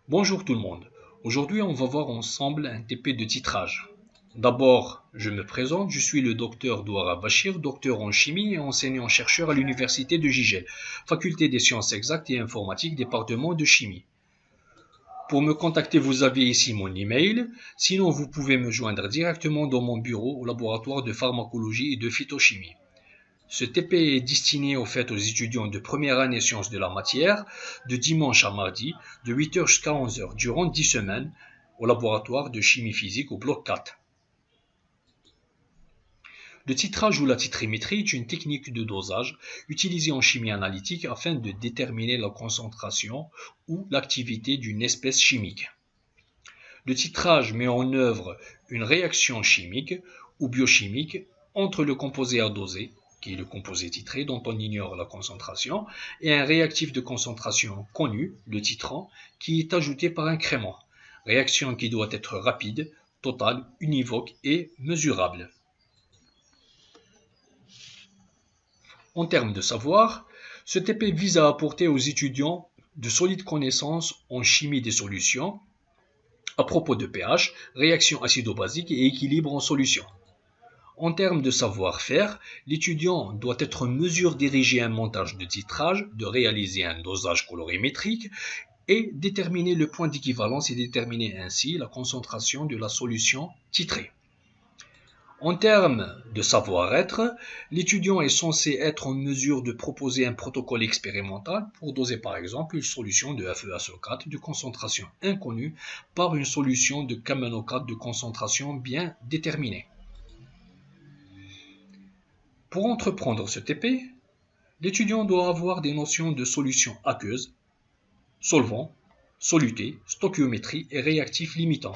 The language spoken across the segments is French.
Bonjour tout le monde. Aujourd'hui, on va voir ensemble un TP de titrage. D'abord, je me présente, je suis le docteur Douara Bachir, docteur en chimie et enseignant-chercheur à l'université de Gigel, faculté des sciences exactes et informatiques, département de chimie. Pour me contacter, vous avez ici mon email, sinon vous pouvez me joindre directement dans mon bureau au laboratoire de pharmacologie et de phytochimie. Ce TP est destiné aux étudiants de première année sciences de la matière, de dimanche à mardi, de 8h jusqu'à 11h, durant 10 semaines, au laboratoire de chimie physique au bloc 4. Le titrage ou la titrimétrie est une technique de dosage utilisée en chimie analytique afin de déterminer la concentration ou l'activité d'une espèce chimique. Le titrage met en œuvre une réaction chimique ou biochimique entre le composé à doser, qui est le composé titré dont on ignore la concentration, et un réactif de concentration connu, le titrant, qui est ajouté par incrément. Réaction qui doit être rapide, totale, univoque et mesurable. En termes de savoir, ce TP vise à apporter aux étudiants de solides connaissances en chimie des solutions, à propos de pH, réaction acido-basique et équilibre en solution. En termes de savoir-faire, l'étudiant doit être en mesure d'ériger un montage de titrage, de réaliser un dosage colorimétrique et déterminer le point d'équivalence et déterminer ainsi la concentration de la solution titrée. En termes de savoir-être, l'étudiant est censé être en mesure de proposer un protocole expérimental pour doser par exemple une solution de FeSO4 de concentration inconnue par une solution de KMNO4 de concentration bien déterminée. Pour entreprendre ce TP, l'étudiant doit avoir des notions de solutions aqueuses, solvants, solutés, stoichiométrie et réactifs limitants.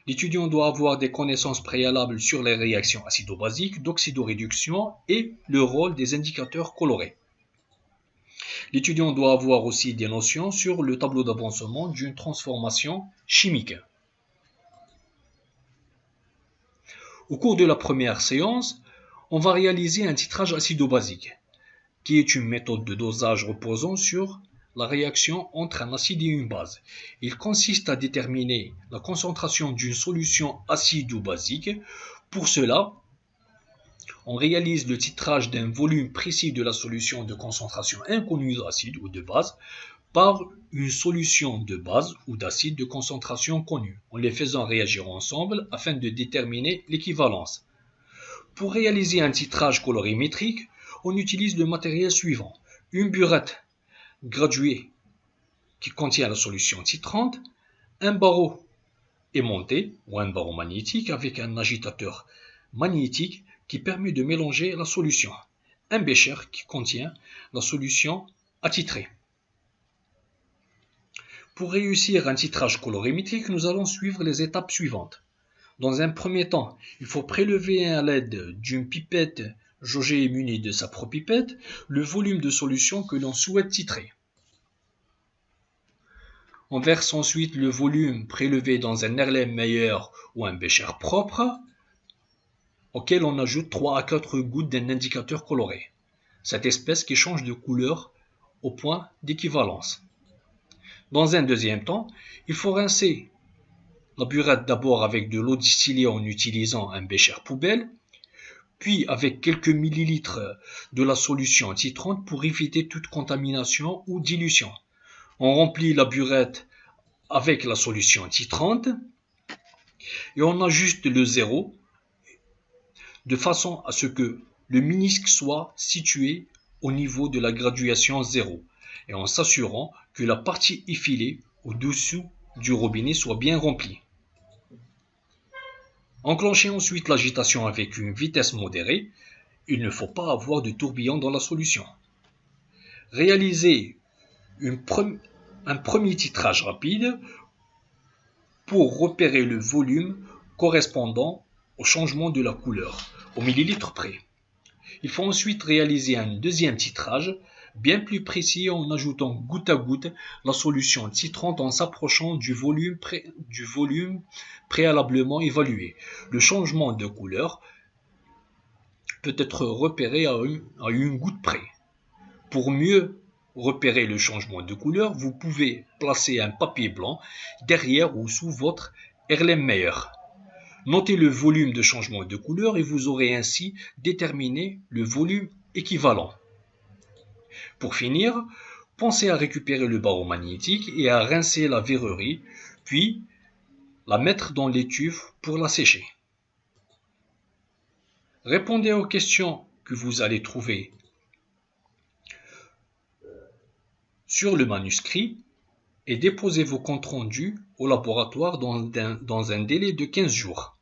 L'étudiant doit avoir des connaissances préalables sur les réactions acido-basiques, d'oxydoréduction et le rôle des indicateurs colorés. L'étudiant doit avoir aussi des notions sur le tableau d'avancement d'une transformation chimique. Au cours de la première séance, on va réaliser un titrage acido-basique, qui est une méthode de dosage reposant sur la réaction entre un acide et une base. Il consiste à déterminer la concentration d'une solution acide ou basique. Pour cela, on réalise le titrage d'un volume précis de la solution de concentration inconnue d'acide ou de base par une solution de base ou d'acide de concentration connue, en les faisant réagir ensemble afin de déterminer l'équivalence. Pour réaliser un titrage colorimétrique, on utilise le matériel suivant: une burette graduée qui contient la solution titrante, un barreau aimanté ou un barreau magnétique avec un agitateur magnétique qui permet de mélanger la solution, un bécher qui contient la solution attitrée. Pour réussir un titrage colorimétrique, nous allons suivre les étapes suivantes. Dans un premier temps, il faut prélever à l'aide d'une pipette jaugée et munie de sa propipette le volume de solution que l'on souhaite titrer. On verse ensuite le volume prélevé dans un Erlenmeyer ou un bécher propre, auquel on ajoute 3 à 4 gouttes d'un indicateur coloré, cette espèce qui change de couleur au point d'équivalence. Dans un deuxième temps, il faut rincer la burette d'abord avec de l'eau distillée en utilisant un bécher poubelle, puis avec quelques millilitres de la solution titrante pour éviter toute contamination ou dilution. On remplit la burette avec la solution titrante et on ajuste le zéro de façon à ce que le ménisque soit situé au niveau de la graduation 0 et en s'assurant que la partie effilée au-dessous du robinet soit bien remplie. Enclenchez ensuite l'agitation avec une vitesse modérée. Il ne faut pas avoir de tourbillon dans la solution. Réalisez un premier titrage rapide pour repérer le volume correspondant au changement de la couleur, au millilitre près. Il faut ensuite réaliser un deuxième titrage bien plus précis en ajoutant goutte à goutte la solution titrante en s'approchant du volume préalablement évalué. Le changement de couleur peut être repéré à une goutte près. Pour mieux repérer le changement de couleur, vous pouvez placer un papier blanc derrière ou sous votre Erlenmeyer. Notez le volume de changement de couleur et vous aurez ainsi déterminé le volume équivalent. Pour finir, pensez à récupérer le barreau magnétique et à rincer la verrerie, puis la mettre dans l'étui pour la sécher. Répondez aux questions que vous allez trouver sur le manuscrit et déposez vos comptes rendus au laboratoire dans un délai de 15 jours.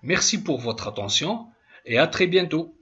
Merci pour votre attention et à très bientôt.